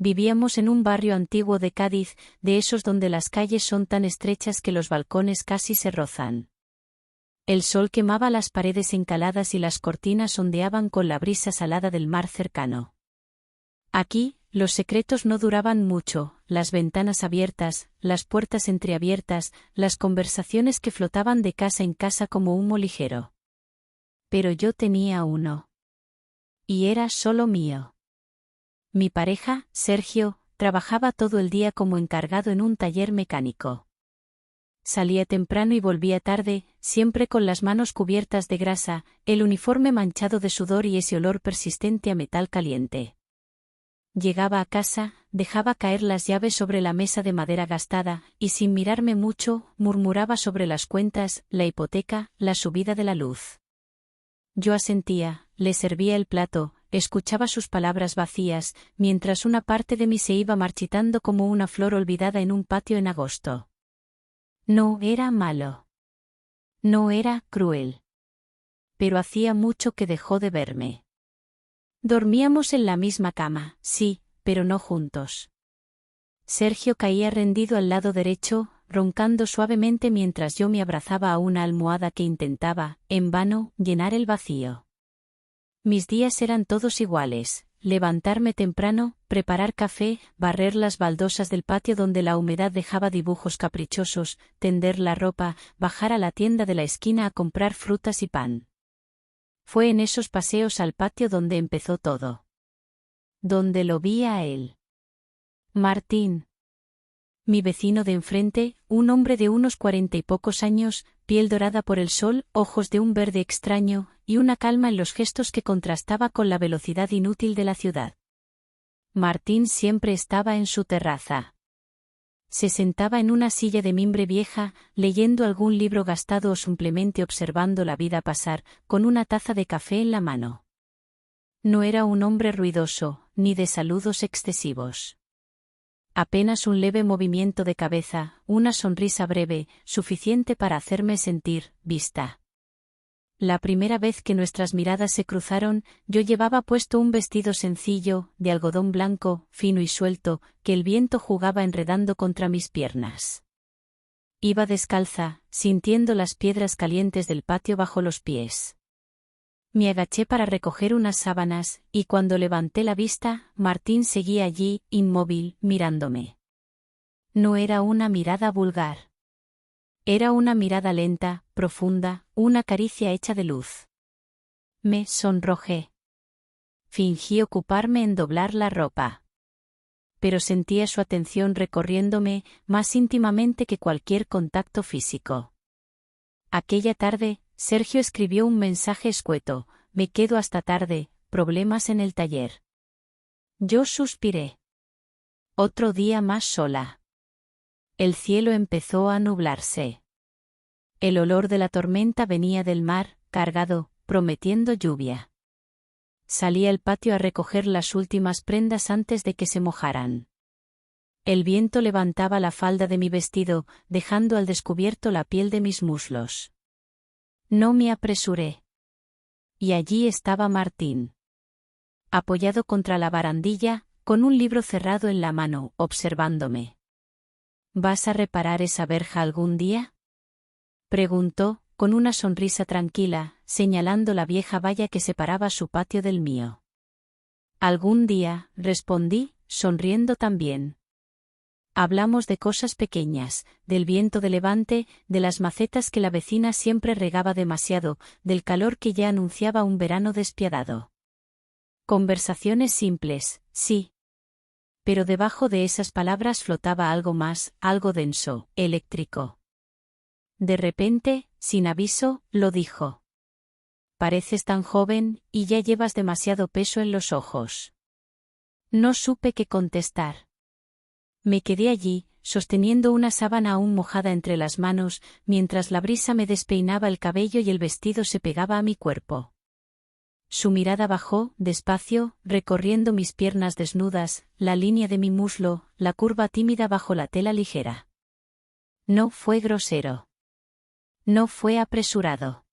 Vivíamos en un barrio antiguo de Cádiz, de esos donde las calles son tan estrechas que los balcones casi se rozan. El sol quemaba las paredes encaladas y las cortinas ondeaban con la brisa salada del mar cercano. Aquí, los secretos no duraban mucho, las ventanas abiertas, las puertas entreabiertas, las conversaciones que flotaban de casa en casa como humo ligero. Pero yo tenía uno. Y era solo mío. Mi pareja, Sergio, trabajaba todo el día como encargado en un taller mecánico. Salía temprano y volvía tarde, siempre con las manos cubiertas de grasa, el uniforme manchado de sudor y ese olor persistente a metal caliente. Llegaba a casa, dejaba caer las llaves sobre la mesa de madera gastada, y sin mirarme mucho, murmuraba sobre las cuentas, la hipoteca, la subida de la luz. Yo asentía, le servía el plato, escuchaba sus palabras vacías, mientras una parte de mí se iba marchitando como una flor olvidada en un patio en agosto. No era malo. No era cruel. Pero hacía mucho que dejó de verme. Dormíamos en la misma cama, sí, pero no juntos. Sergio caía rendido al lado derecho, roncando suavemente mientras yo me abrazaba a una almohada que intentaba, en vano, llenar el vacío. Mis días eran todos iguales: levantarme temprano, preparar café, barrer las baldosas del patio donde la humedad dejaba dibujos caprichosos, tender la ropa, bajar a la tienda de la esquina a comprar frutas y pan. Fue en esos paseos al patio donde empezó todo. Donde lo vi a él. Martín. Mi vecino de enfrente, un hombre de unos 40 y pocos años, piel dorada por el sol, ojos de un verde extraño, y una calma en los gestos que contrastaba con la velocidad inútil de la ciudad. Martín siempre estaba en su terraza. Se sentaba en una silla de mimbre vieja, leyendo algún libro gastado o simplemente observando la vida pasar, con una taza de café en la mano. No era un hombre ruidoso, ni de saludos excesivos. Apenas un leve movimiento de cabeza, una sonrisa breve, suficiente para hacerme sentir vista. La primera vez que nuestras miradas se cruzaron, yo llevaba puesto un vestido sencillo, de algodón blanco, fino y suelto, que el viento jugaba enredando contra mis piernas. Iba descalza, sintiendo las piedras calientes del patio bajo los pies. Me agaché para recoger unas sábanas, y cuando levanté la vista, Martín seguía allí, inmóvil, mirándome. No era una mirada vulgar. Era una mirada lenta, profunda, una caricia hecha de luz. Me sonrojé. Fingí ocuparme en doblar la ropa. Pero sentía su atención recorriéndome, más íntimamente que cualquier contacto físico. Aquella tarde, Sergio escribió un mensaje escueto: me quedo hasta tarde, problemas en el taller. Yo suspiré. Otro día más sola. El cielo empezó a nublarse. El olor de la tormenta venía del mar, cargado, prometiendo lluvia. Salí al patio a recoger las últimas prendas antes de que se mojaran. El viento levantaba la falda de mi vestido, dejando al descubierto la piel de mis muslos. No me apresuré. Y allí estaba Martín. Apoyado contra la barandilla, con un libro cerrado en la mano, observándome. ¿Vas a reparar esa verja algún día?, preguntó, con una sonrisa tranquila, señalando la vieja valla que separaba su patio del mío. Algún día, respondí, sonriendo también. Hablamos de cosas pequeñas, del viento de levante, de las macetas que la vecina siempre regaba demasiado, del calor que ya anunciaba un verano despiadado. Conversaciones simples, sí. Pero debajo de esas palabras flotaba algo más, algo denso, eléctrico. De repente, sin aviso, lo dijo. Pareces tan joven, y ya llevas demasiado peso en los ojos. No supe qué contestar. Me quedé allí, sosteniendo una sábana aún mojada entre las manos, mientras la brisa me despeinaba el cabello y el vestido se pegaba a mi cuerpo. Su mirada bajó, despacio, recorriendo mis piernas desnudas, la línea de mi muslo, la curva tímida bajo la tela ligera. No fue grosero. No fue apresurado.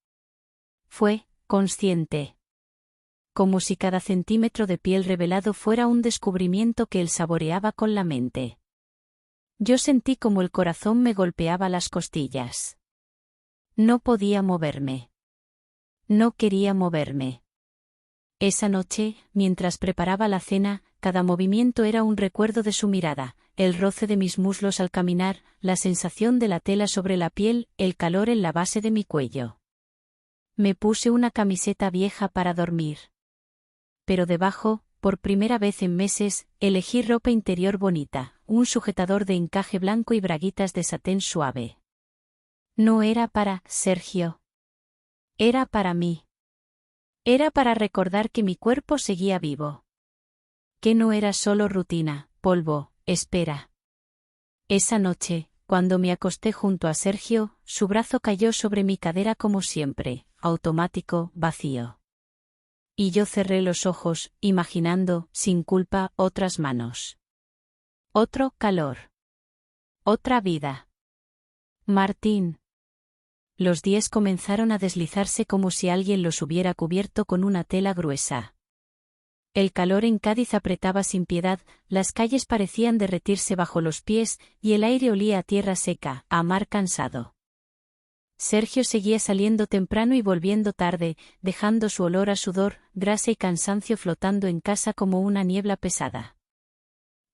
Fue consciente. como si cada centímetro de piel revelado fuera un descubrimiento que él saboreaba con la mente. Yo sentí como el corazón me golpeaba las costillas. No podía moverme. No quería moverme. Esa noche, mientras preparaba la cena, cada movimiento era un recuerdo de su mirada, el roce de mis muslos al caminar, la sensación de la tela sobre la piel, el calor en la base de mi cuello. Me puse una camiseta vieja para dormir. Pero debajo, por primera vez en meses, elegí ropa interior bonita, un sujetador de encaje blanco y braguitas de satén suave. No era para Sergio. Era para mí. Era para recordar que mi cuerpo seguía vivo. Que no era solo rutina, polvo, espera. Esa noche, cuando me acosté junto a Sergio, su brazo cayó sobre mi cadera como siempre, automático, vacío. Y yo cerré los ojos, imaginando, sin culpa, otras manos. Otro calor. Otra vida. Martín. Los días comenzaron a deslizarse como si alguien los hubiera cubierto con una tela gruesa. El calor en Cádiz apretaba sin piedad, las calles parecían derretirse bajo los pies, y el aire olía a tierra seca, a mar cansado. Sergio seguía saliendo temprano y volviendo tarde, dejando su olor a sudor, grasa y cansancio flotando en casa como una niebla pesada.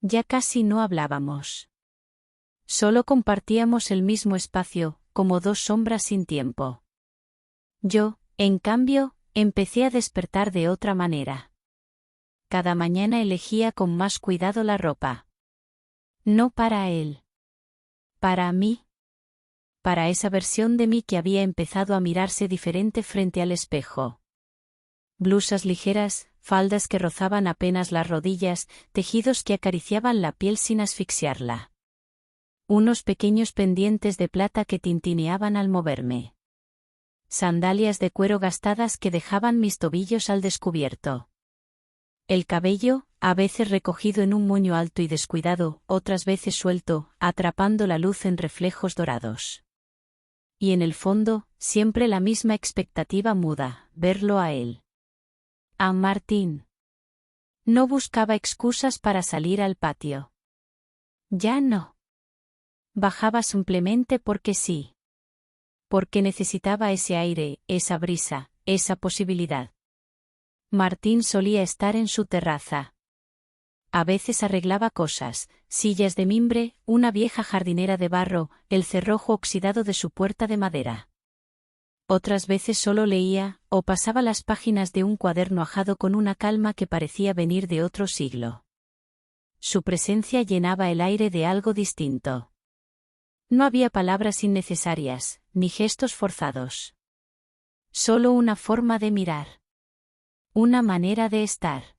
Ya casi no hablábamos. Solo compartíamos el mismo espacio, como dos sombras sin tiempo. Yo, en cambio, empecé a despertar de otra manera. Cada mañana elegía con más cuidado la ropa. No para él. Para mí. Para esa versión de mí que había empezado a mirarse diferente frente al espejo. Blusas ligeras, faldas que rozaban apenas las rodillas, tejidos que acariciaban la piel sin asfixiarla. Unos pequeños pendientes de plata que tintineaban al moverme. Sandalias de cuero gastadas que dejaban mis tobillos al descubierto. El cabello, a veces recogido en un moño alto y descuidado, otras veces suelto, atrapando la luz en reflejos dorados. Y en el fondo, siempre la misma expectativa muda, verlo a él. A Martín. No buscaba excusas para salir al patio. Ya no. Bajaba simplemente porque sí. Porque necesitaba ese aire, esa brisa, esa posibilidad. Martín solía estar en su terraza. A veces arreglaba cosas, sillas de mimbre, una vieja jardinera de barro, el cerrojo oxidado de su puerta de madera. Otras veces solo leía, o pasaba las páginas de un cuaderno ajado con una calma que parecía venir de otro siglo. Su presencia llenaba el aire de algo distinto. No había palabras innecesarias, ni gestos forzados. Solo una forma de mirar. Una manera de estar.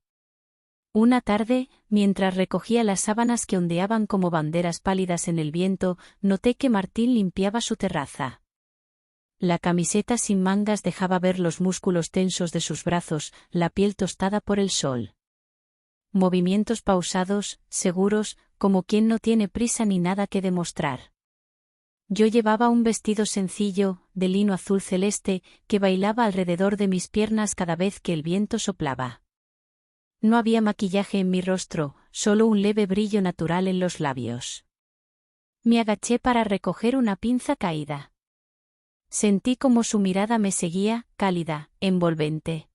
Una tarde, mientras recogía las sábanas que ondeaban como banderas pálidas en el viento, noté que Martín limpiaba su terraza. La camiseta sin mangas dejaba ver los músculos tensos de sus brazos, la piel tostada por el sol. Movimientos pausados, seguros, como quien no tiene prisa ni nada que demostrar. Yo llevaba un vestido sencillo, de lino azul celeste, que bailaba alrededor de mis piernas cada vez que el viento soplaba. No había maquillaje en mi rostro, solo un leve brillo natural en los labios. Me agaché para recoger una pinza caída. Sentí como su mirada me seguía, cálida, envolvente.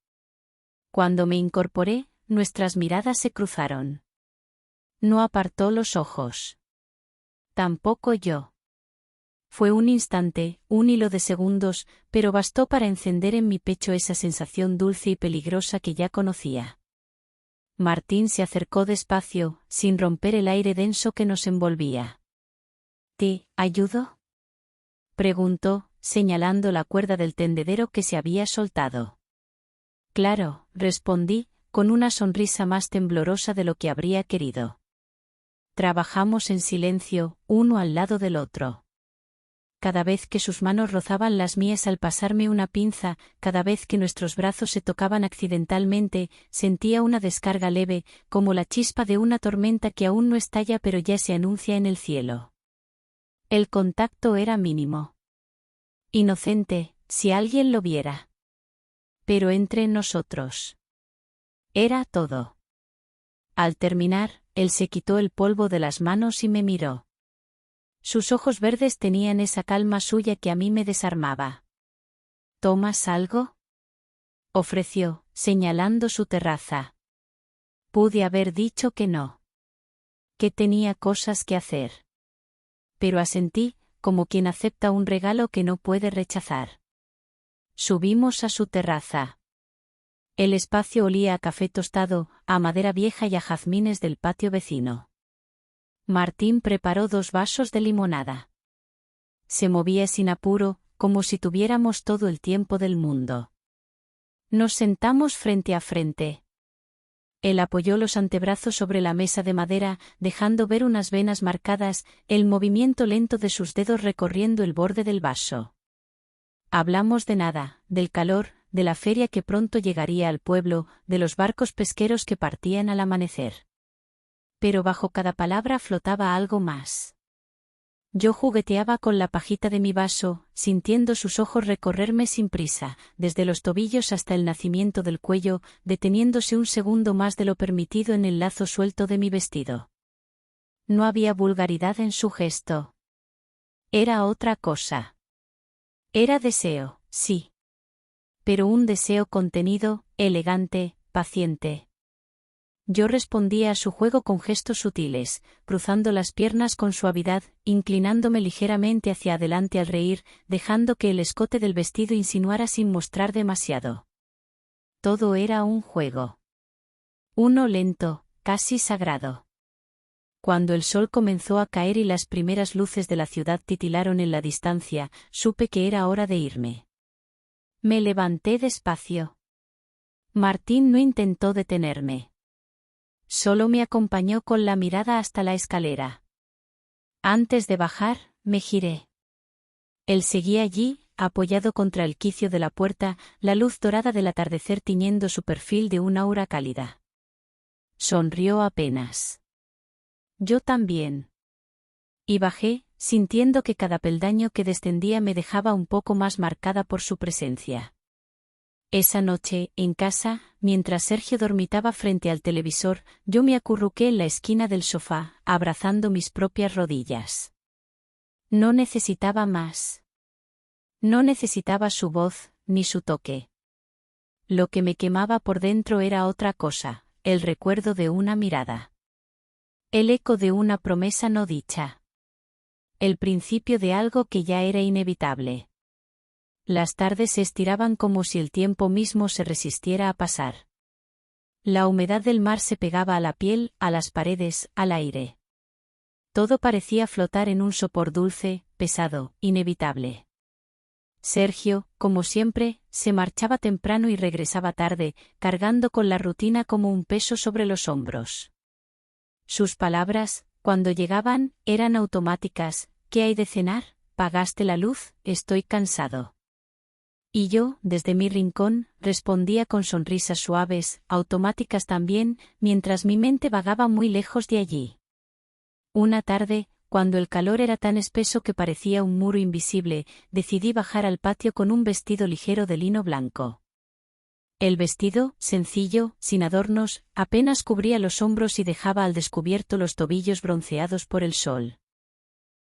Cuando me incorporé, nuestras miradas se cruzaron. No apartó los ojos. Tampoco yo. Fue un instante, un hilo de segundos, pero bastó para encender en mi pecho esa sensación dulce y peligrosa que ya conocía. Martín se acercó despacio, sin romper el aire denso que nos envolvía. ¿Te ayudo?, preguntó, señalando la cuerda del tendedero que se había soltado. Claro, respondí, con una sonrisa más temblorosa de lo que habría querido. Trabajamos en silencio, uno al lado del otro. Cada vez que sus manos rozaban las mías al pasarme una pinza, cada vez que nuestros brazos se tocaban accidentalmente, sentía una descarga leve, como la chispa de una tormenta que aún no estalla pero ya se anuncia en el cielo. El contacto era mínimo. Inocente, si alguien lo viera. Pero entre nosotros. Era todo. Al terminar, él se quitó el polvo de las manos y me miró. Sus ojos verdes tenían esa calma suya que a mí me desarmaba. ¿Tomas algo?, ofreció, señalando su terraza. Pude haber dicho que no. Que tenía cosas que hacer. Pero asentí, como quien acepta un regalo que no puede rechazar. Subimos a su terraza. El espacio olía a café tostado, a madera vieja y a jazmines del patio vecino. Martín preparó 2 vasos de limonada. Se movía sin apuro, como si tuviéramos todo el tiempo del mundo. Nos sentamos frente a frente. Él apoyó los antebrazos sobre la mesa de madera, dejando ver unas venas marcadas, el movimiento lento de sus dedos recorriendo el borde del vaso. Hablamos de nada, del calor, de la feria que pronto llegaría al pueblo, de los barcos pesqueros que partían al amanecer. Pero bajo cada palabra flotaba algo más. Yo jugueteaba con la pajita de mi vaso, sintiendo sus ojos recorrerme sin prisa, desde los tobillos hasta el nacimiento del cuello, deteniéndose un segundo más de lo permitido en el lazo suelto de mi vestido. No había vulgaridad en su gesto. Era otra cosa. Era deseo, sí. Pero un deseo contenido, elegante, paciente. Yo respondía a su juego con gestos sutiles, cruzando las piernas con suavidad, inclinándome ligeramente hacia adelante al reír, dejando que el escote del vestido insinuara sin mostrar demasiado. Todo era un juego. Uno lento, casi sagrado. Cuando el sol comenzó a caer y las primeras luces de la ciudad titilaron en la distancia, supe que era hora de irme. Me levanté despacio. Martín no intentó detenerme. Solo me acompañó con la mirada hasta la escalera. Antes de bajar, me giré. Él seguía allí, apoyado contra el quicio de la puerta, la luz dorada del atardecer tiñendo su perfil de un aura cálida. Sonrió apenas. Yo también. Y bajé, sintiendo que cada peldaño que descendía me dejaba un poco más marcada por su presencia. Esa noche, en casa, mientras Sergio dormitaba frente al televisor, yo me acurruqué en la esquina del sofá, abrazando mis propias rodillas. No necesitaba más. No necesitaba su voz, ni su toque. Lo que me quemaba por dentro era otra cosa, el recuerdo de una mirada. El eco de una promesa no dicha. El principio de algo que ya era inevitable. Las tardes se estiraban como si el tiempo mismo se resistiera a pasar. La humedad del mar se pegaba a la piel, a las paredes, al aire. Todo parecía flotar en un sopor dulce, pesado, inevitable. Sergio, como siempre, se marchaba temprano y regresaba tarde, cargando con la rutina como un peso sobre los hombros. Sus palabras, cuando llegaban, eran automáticas: ¿qué hay de cenar? ¿Pagaste la luz? Estoy cansado. Y yo, desde mi rincón, respondía con sonrisas suaves, automáticas también, mientras mi mente vagaba muy lejos de allí. Una tarde, cuando el calor era tan espeso que parecía un muro invisible, decidí bajar al patio con un vestido ligero de lino blanco. El vestido, sencillo, sin adornos, apenas cubría los hombros y dejaba al descubierto los tobillos bronceados por el sol.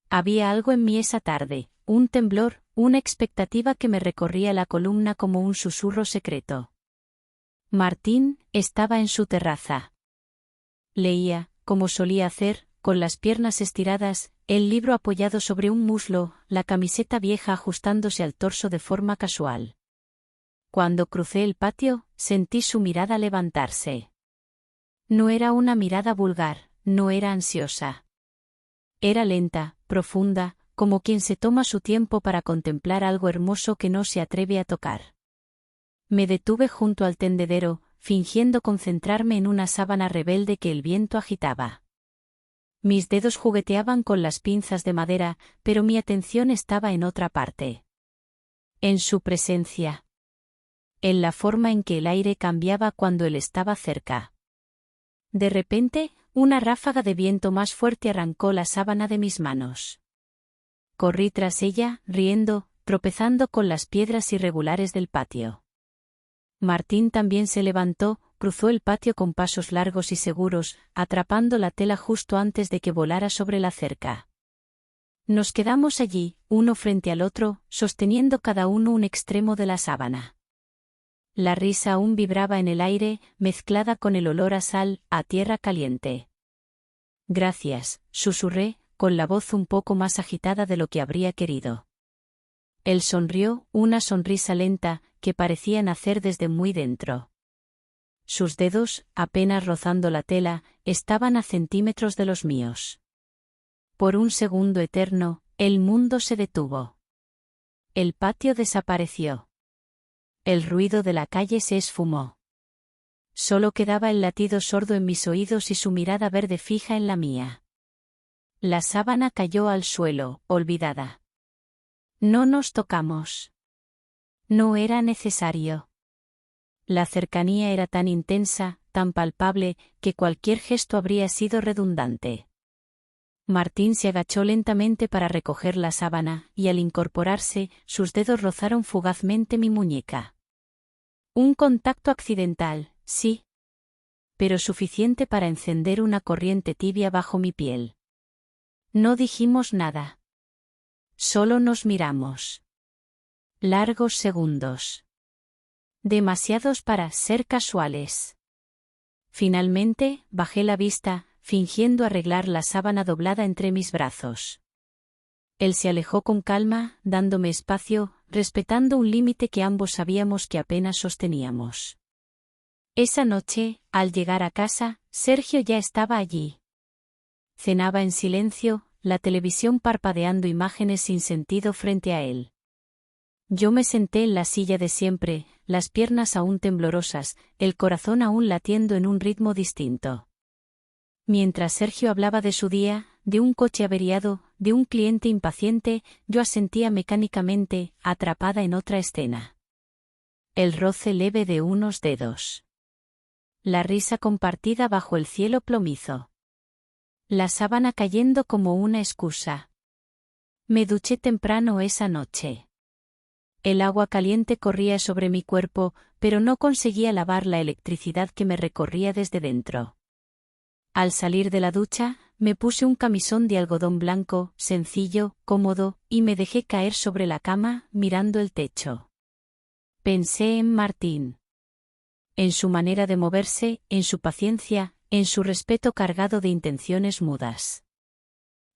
Había algo en mí esa tarde, un temblor, una expectativa que me recorría la columna como un susurro secreto. Martín estaba en su terraza. Leía, como solía hacer, con las piernas estiradas, el libro apoyado sobre un muslo, la camiseta vieja ajustándose al torso de forma casual. Cuando crucé el patio, sentí su mirada levantarse. No era una mirada vulgar, no era ansiosa. Era lenta, profunda, como quien se toma su tiempo para contemplar algo hermoso que no se atreve a tocar. Me detuve junto al tendedero, fingiendo concentrarme en una sábana rebelde que el viento agitaba. Mis dedos jugueteaban con las pinzas de madera, pero mi atención estaba en otra parte. En su presencia. En la forma en que el aire cambiaba cuando él estaba cerca. De repente, una ráfaga de viento más fuerte arrancó la sábana de mis manos. Corrí tras ella, riendo, tropezando con las piedras irregulares del patio. Martín también se levantó, cruzó el patio con pasos largos y seguros, atrapando la tela justo antes de que volara sobre la cerca. Nos quedamos allí, uno frente al otro, sosteniendo cada uno un extremo de la sábana. La risa aún vibraba en el aire, mezclada con el olor a sal, a tierra caliente. Gracias, susurré, con la voz un poco más agitada de lo que habría querido. Él sonrió, una sonrisa lenta, que parecía nacer desde muy dentro. Sus dedos, apenas rozando la tela, estaban a centímetros de los míos. Por un segundo eterno, el mundo se detuvo. El patio desapareció. El ruido de la calle se esfumó. Solo quedaba el latido sordo en mis oídos y su mirada verde fija en la mía. La sábana cayó al suelo, olvidada. No nos tocamos. No era necesario. La cercanía era tan intensa, tan palpable, que cualquier gesto habría sido redundante. Martín se agachó lentamente para recoger la sábana, y al incorporarse, sus dedos rozaron fugazmente mi muñeca. Un contacto accidental, sí. Pero suficiente para encender una corriente tibia bajo mi piel. No dijimos nada. Solo nos miramos. Largos segundos. Demasiados para ser casuales. Finalmente, bajé la vista, fingiendo arreglar la sábana doblada entre mis brazos. Él se alejó con calma, dándome espacio, respetando un límite que ambos sabíamos que apenas sosteníamos. Esa noche, al llegar a casa, Sergio ya estaba allí. Cenaba en silencio, la televisión parpadeando imágenes sin sentido frente a él. Yo me senté en la silla de siempre, las piernas aún temblorosas, el corazón aún latiendo en un ritmo distinto. Mientras Sergio hablaba de su día, de un coche averiado, de un cliente impaciente, yo asentía mecánicamente, atrapada en otra escena. El roce leve de unos dedos. La risa compartida bajo el cielo plomizo. La sábana cayendo como una excusa. Me duché temprano esa noche. El agua caliente corría sobre mi cuerpo, pero no conseguía lavar la electricidad que me recorría desde dentro. Al salir de la ducha, me puse un camisón de algodón blanco, sencillo, cómodo, y me dejé caer sobre la cama, mirando el techo. Pensé en Martín. En su manera de moverse, en su paciencia, en su respeto cargado de intenciones mudas.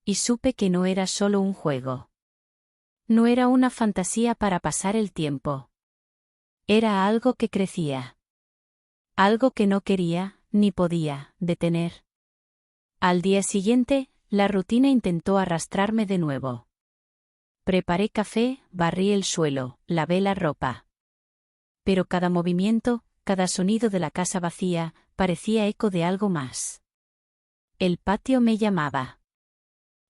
Y supe que no era solo un juego. No era una fantasía para pasar el tiempo. Era algo que crecía. Algo que no quería, ni podía, detener. Al día siguiente, la rutina intentó arrastrarme de nuevo. Preparé café, barrí el suelo, lavé la ropa. Pero cada movimiento, cada sonido de la casa vacía, parecía eco de algo más. El patio me llamaba.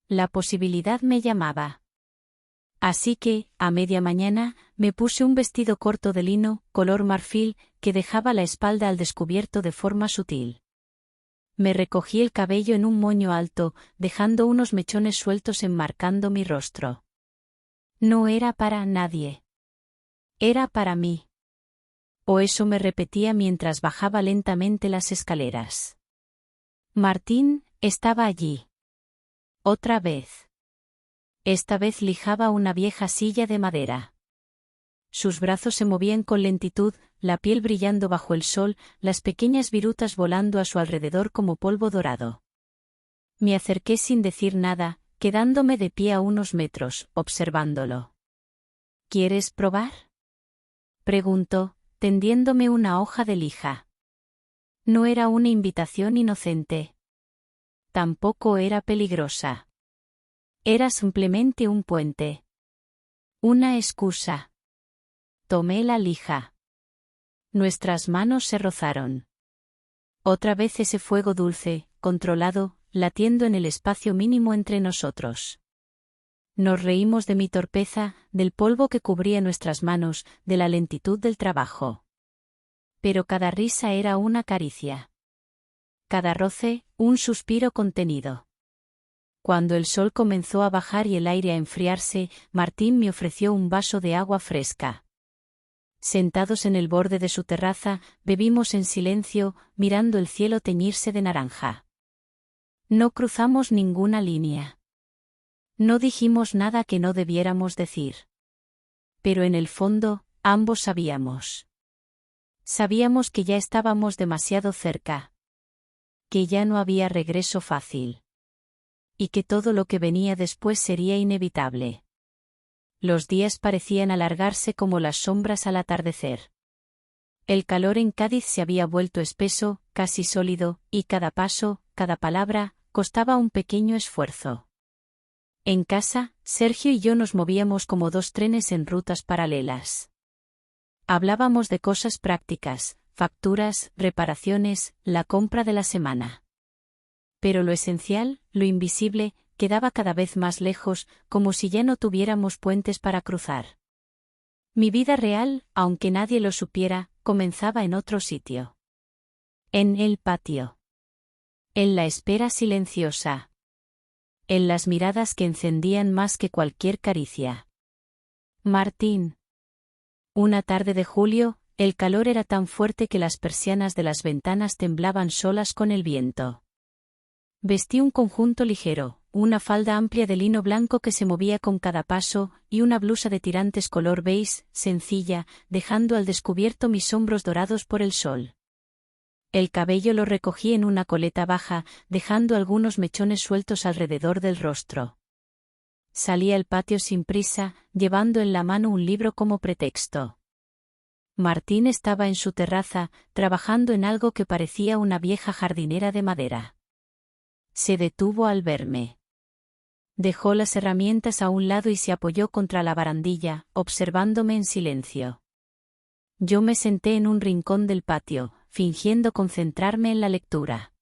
La posibilidad me llamaba. Así que, a media mañana, me puse un vestido corto de lino, color marfil, que dejaba la espalda al descubierto de forma sutil. Me recogí el cabello en un moño alto, dejando unos mechones sueltos enmarcando mi rostro. No era para nadie. Era para mí. O eso me repetía mientras bajaba lentamente las escaleras. Martín estaba allí. Otra vez. Esta vez lijaba una vieja silla de madera. Sus brazos se movían con lentitud, la piel brillando bajo el sol, las pequeñas virutas volando a su alrededor como polvo dorado. Me acerqué sin decir nada, quedándome de pie a unos metros, observándolo. ¿Quieres probar?, preguntó, tendiéndome una hoja de lija. No era una invitación inocente. Tampoco era peligrosa. Era simplemente un puente. Una excusa. Tomé la lija. Nuestras manos se rozaron. Otra vez ese fuego dulce, controlado, latiendo en el espacio mínimo entre nosotros. Nos reímos de mi torpeza, del polvo que cubría nuestras manos, de la lentitud del trabajo. Pero cada risa era una caricia. Cada roce, un suspiro contenido. Cuando el sol comenzó a bajar y el aire a enfriarse, Martín me ofreció un vaso de agua fresca. Sentados en el borde de su terraza, bebimos en silencio, mirando el cielo teñirse de naranja. No cruzamos ninguna línea. No dijimos nada que no debiéramos decir. Pero en el fondo, ambos sabíamos. Sabíamos que ya estábamos demasiado cerca. Que ya no había regreso fácil. Y que todo lo que venía después sería inevitable. Los días parecían alargarse como las sombras al atardecer. El calor en Cádiz se había vuelto espeso, casi sólido, y cada paso, cada palabra, costaba un pequeño esfuerzo. En casa, Sergio y yo nos movíamos como dos trenes en rutas paralelas. Hablábamos de cosas prácticas, facturas, reparaciones, la compra de la semana. Pero lo esencial, lo invisible, quedaba cada vez más lejos, como si ya no tuviéramos puentes para cruzar. Mi vida real, aunque nadie lo supiera, comenzaba en otro sitio. En el patio. En la espera silenciosa. En las miradas que encendían más que cualquier caricia. Martín. Una tarde de julio, el calor era tan fuerte que las persianas de las ventanas temblaban solas con el viento. Vestí un conjunto ligero, una falda amplia de lino blanco que se movía con cada paso, y una blusa de tirantes color beige, sencilla, dejando al descubierto mis hombros dorados por el sol. El cabello lo recogí en una coleta baja, dejando algunos mechones sueltos alrededor del rostro. Salí al patio sin prisa, llevando en la mano un libro como pretexto. Martín estaba en su terraza, trabajando en algo que parecía una vieja jardinera de madera. Se detuvo al verme. Dejó las herramientas a un lado y se apoyó contra la barandilla, observándome en silencio. Yo me senté en un rincón del patio, fingiendo concentrarme en la lectura.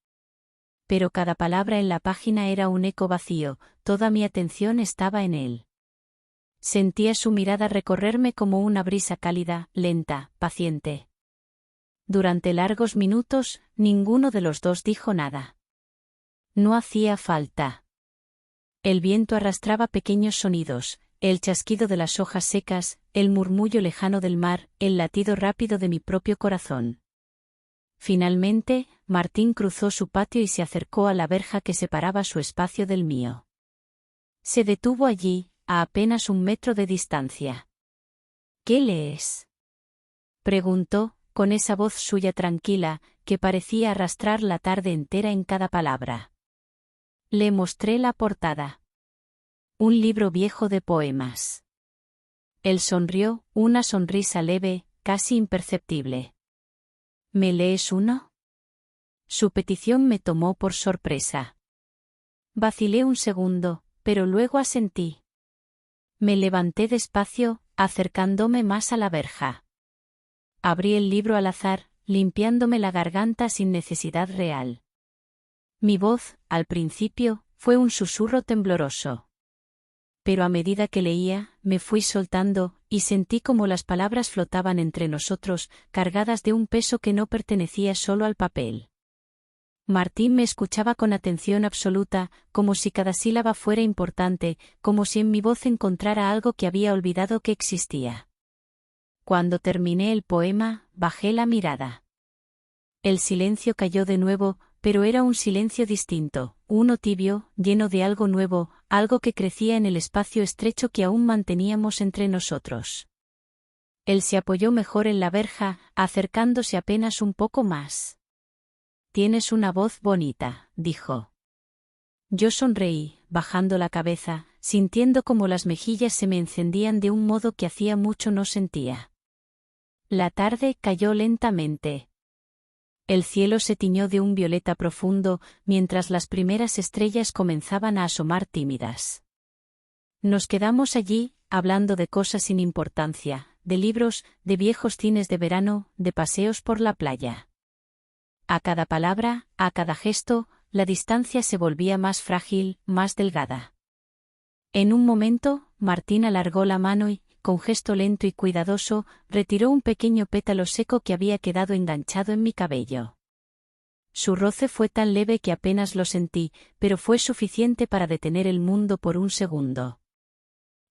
Pero cada palabra en la página era un eco vacío, toda mi atención estaba en él. Sentía su mirada recorrerme como una brisa cálida, lenta, paciente. Durante largos minutos, ninguno de los dos dijo nada. No hacía falta. El viento arrastraba pequeños sonidos, el chasquido de las hojas secas, el murmullo lejano del mar, el latido rápido de mi propio corazón. Finalmente, Martín cruzó su patio y se acercó a la verja que separaba su espacio del mío. Se detuvo allí, a apenas 1 metro de distancia. ¿Qué lees?, preguntó, con esa voz suya tranquila, que parecía arrastrar la tarde entera en cada palabra. Le mostré la portada. Un libro viejo de poemas. Él sonrió, una sonrisa leve, casi imperceptible. ¿Me lees uno? Su petición me tomó por sorpresa. Vacilé un segundo, pero luego asentí. Me levanté despacio, acercándome más a la verja. Abrí el libro al azar, limpiándome la garganta sin necesidad real. Mi voz, al principio, fue un susurro tembloroso. Pero a medida que leía, me fui soltando, y sentí como las palabras flotaban entre nosotros, cargadas de un peso que no pertenecía solo al papel. Martín me escuchaba con atención absoluta, como si cada sílaba fuera importante, como si en mi voz encontrara algo que había olvidado que existía. Cuando terminé el poema, bajé la mirada. El silencio cayó de nuevo, pero era un silencio distinto, uno tibio, lleno de algo nuevo, algo que crecía en el espacio estrecho que aún manteníamos entre nosotros. Él se apoyó mejor en la verja, acercándose apenas un poco más. «Tienes una voz bonita», dijo. Yo sonreí, bajando la cabeza, sintiendo como las mejillas se me encendían de un modo que hacía mucho no sentía. La tarde cayó lentamente. El cielo se tiñó de un violeta profundo, mientras las primeras estrellas comenzaban a asomar tímidas. Nos quedamos allí, hablando de cosas sin importancia, de libros, de viejos cines de verano, de paseos por la playa. A cada palabra, a cada gesto, la distancia se volvía más frágil, más delgada. En un momento, Martín alargó la mano y, con gesto lento y cuidadoso, retiró un pequeño pétalo seco que había quedado enganchado en mi cabello. Su roce fue tan leve que apenas lo sentí, pero fue suficiente para detener el mundo por un segundo.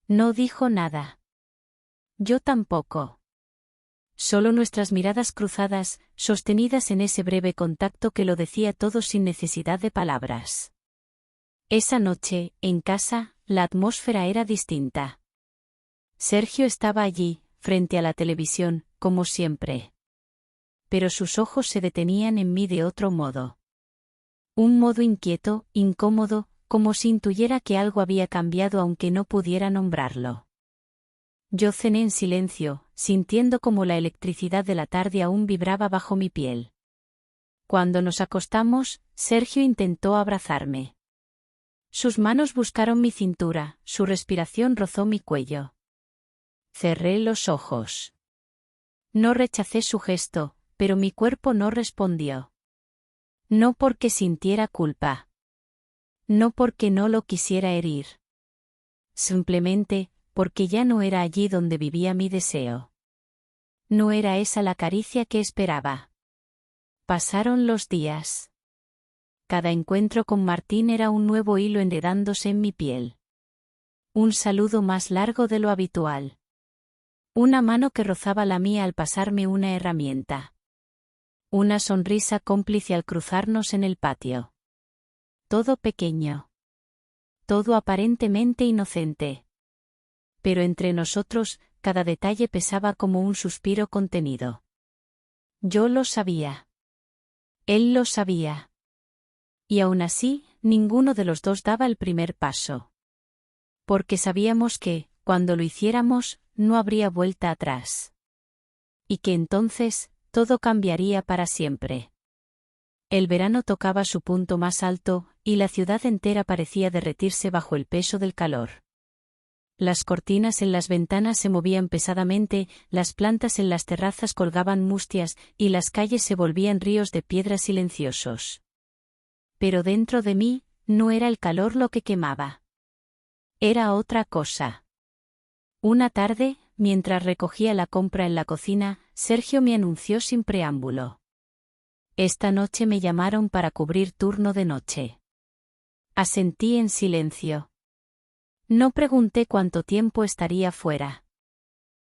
No dijo nada. Yo tampoco. Solo nuestras miradas cruzadas, sostenidas en ese breve contacto que lo decía todo sin necesidad de palabras. Esa noche, en casa, la atmósfera era distinta. Sergio estaba allí, frente a la televisión, como siempre. Pero sus ojos se detenían en mí de otro modo. Un modo inquieto, incómodo, como si intuyera que algo había cambiado aunque no pudiera nombrarlo. Yo cené en silencio, sintiendo como la electricidad de la tarde aún vibraba bajo mi piel. Cuando nos acostamos, Sergio intentó abrazarme. Sus manos buscaron mi cintura, su respiración rozó mi cuello. Cerré los ojos. No rechacé su gesto, pero mi cuerpo no respondió. No porque sintiera culpa. No porque no lo quisiera herir. Simplemente, porque ya no era allí donde vivía mi deseo. No era esa la caricia que esperaba. Pasaron los días. Cada encuentro con Martín era un nuevo hilo enredándose en mi piel. Un saludo más largo de lo habitual. Una mano que rozaba la mía al pasarme una herramienta. Una sonrisa cómplice al cruzarnos en el patio. Todo pequeño. Todo aparentemente inocente. Pero entre nosotros, cada detalle pesaba como un suspiro contenido. Yo lo sabía. Él lo sabía. Y aún así, ninguno de los dos daba el primer paso. Porque sabíamos que, cuando lo hiciéramos, no habría vuelta atrás. Y que entonces, todo cambiaría para siempre. El verano tocaba su punto más alto, y la ciudad entera parecía derretirse bajo el peso del calor. Las cortinas en las ventanas se movían pesadamente, las plantas en las terrazas colgaban mustias, y las calles se volvían ríos de piedra silenciosos. Pero dentro de mí, no era el calor lo que quemaba. Era otra cosa. Una tarde, mientras recogía la compra en la cocina, Sergio me anunció sin preámbulo. Esta noche me llamaron para cubrir turno de noche. Asentí en silencio. No pregunté cuánto tiempo estaría fuera.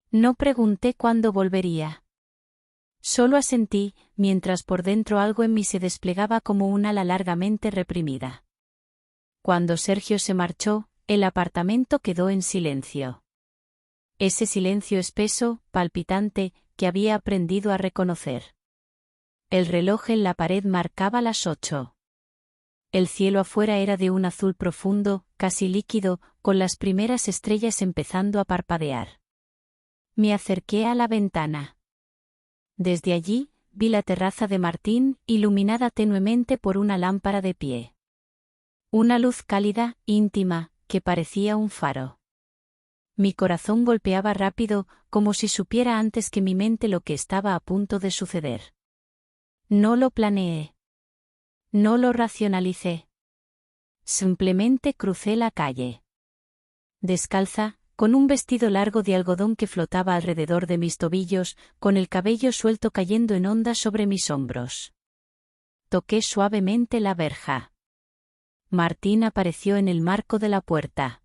No pregunté cuándo volvería. Solo asentí, mientras por dentro algo en mí se desplegaba como un ala largamente reprimida. Cuando Sergio se marchó, el apartamento quedó en silencio. Ese silencio espeso, palpitante, que había aprendido a reconocer. El reloj en la pared marcaba las 8. El cielo afuera era de un azul profundo, casi líquido, con las primeras estrellas empezando a parpadear. Me acerqué a la ventana. Desde allí, vi la terraza de Martín, iluminada tenuemente por una lámpara de pie. Una luz cálida, íntima, que parecía un faro. Mi corazón golpeaba rápido, como si supiera antes que mi mente lo que estaba a punto de suceder. No lo planeé. No lo racionalicé. Simplemente crucé la calle. Descalza, con un vestido largo de algodón que flotaba alrededor de mis tobillos, con el cabello suelto cayendo en ondas sobre mis hombros. Toqué suavemente la verja. Martín apareció en el marco de la puerta.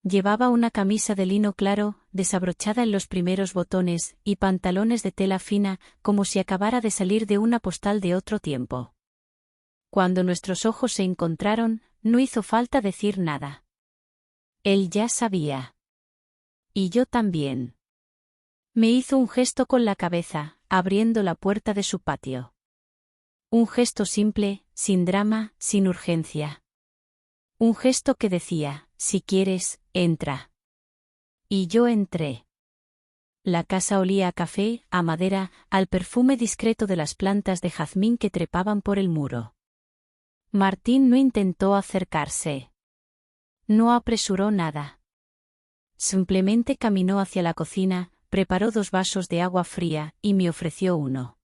Llevaba una camisa de lino claro, desabrochada en los primeros botones, y pantalones de tela fina, como si acabara de salir de una postal de otro tiempo. Cuando nuestros ojos se encontraron, no hizo falta decir nada. Él ya sabía. Y yo también. Me hizo un gesto con la cabeza, abriendo la puerta de su patio. Un gesto simple, sin drama, sin urgencia. Un gesto que decía, si quieres, entra. Y yo entré. La casa olía a café, a madera, al perfume discreto de las plantas de jazmín que trepaban por el muro. Martín no intentó acercarse. No apresuró nada. Simplemente caminó hacia la cocina, preparó 2 vasos de agua fría, y me ofreció uno.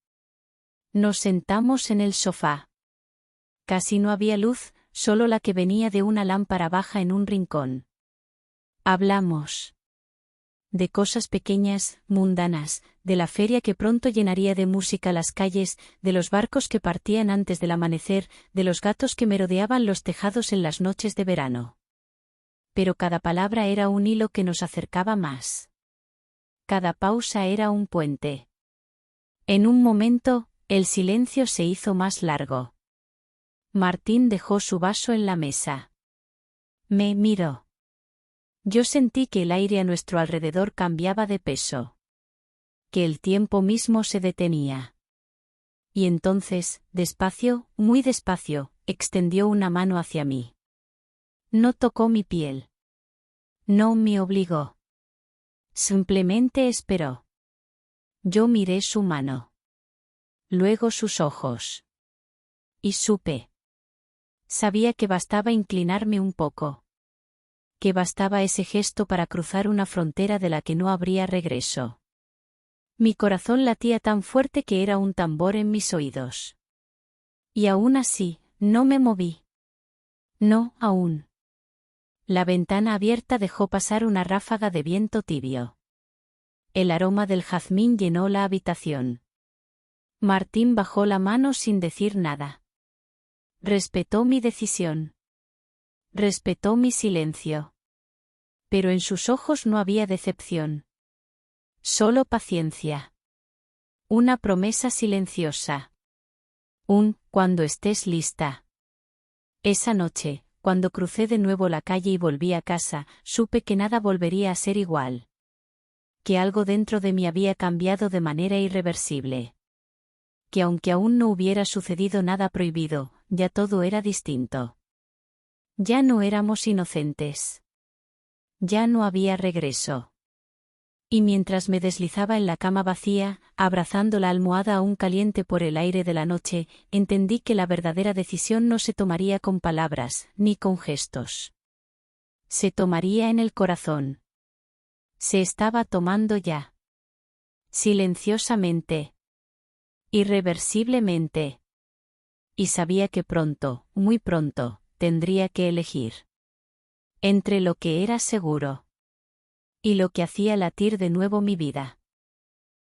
Nos sentamos en el sofá. Casi no había luz, solo la que venía de una lámpara baja en un rincón. Hablamos. De cosas pequeñas, mundanas, de la feria que pronto llenaría de música las calles, de los barcos que partían antes del amanecer, de los gatos que merodeaban los tejados en las noches de verano. Pero cada palabra era un hilo que nos acercaba más. Cada pausa era un puente. En un momento, el silencio se hizo más largo. Martín dejó su vaso en la mesa. Me miró. Yo sentí que el aire a nuestro alrededor cambiaba de peso. Que el tiempo mismo se detenía. Y entonces, despacio, muy despacio, extendió una mano hacia mí. No tocó mi piel. No me obligó. Simplemente esperó. Yo miré su mano. Luego sus ojos. Y supe. Sabía que bastaba inclinarme un poco. Que bastaba ese gesto para cruzar una frontera de la que no habría regreso. Mi corazón latía tan fuerte que era un tambor en mis oídos. Y aún así, no me moví. No, aún. La ventana abierta dejó pasar una ráfaga de viento tibio. El aroma del jazmín llenó la habitación. Martín bajó la mano sin decir nada. Respetó mi decisión. Respetó mi silencio. Pero en sus ojos no había decepción. Solo paciencia. Una promesa silenciosa. Cuando estés lista. Esa noche, cuando crucé de nuevo la calle y volví a casa, supe que nada volvería a ser igual. Que algo dentro de mí había cambiado de manera irreversible. Que aunque aún no hubiera sucedido nada prohibido, ya todo era distinto. Ya no éramos inocentes. Ya no había regreso. Y mientras me deslizaba en la cama vacía, abrazando la almohada aún caliente por el aire de la noche, entendí que la verdadera decisión no se tomaría con palabras, ni con gestos. Se tomaría en el corazón. Se estaba tomando ya. Silenciosamente. Irreversiblemente. Y sabía que pronto, muy pronto, tendría que elegir. Entre lo que era seguro. Y lo que hacía latir de nuevo mi vida.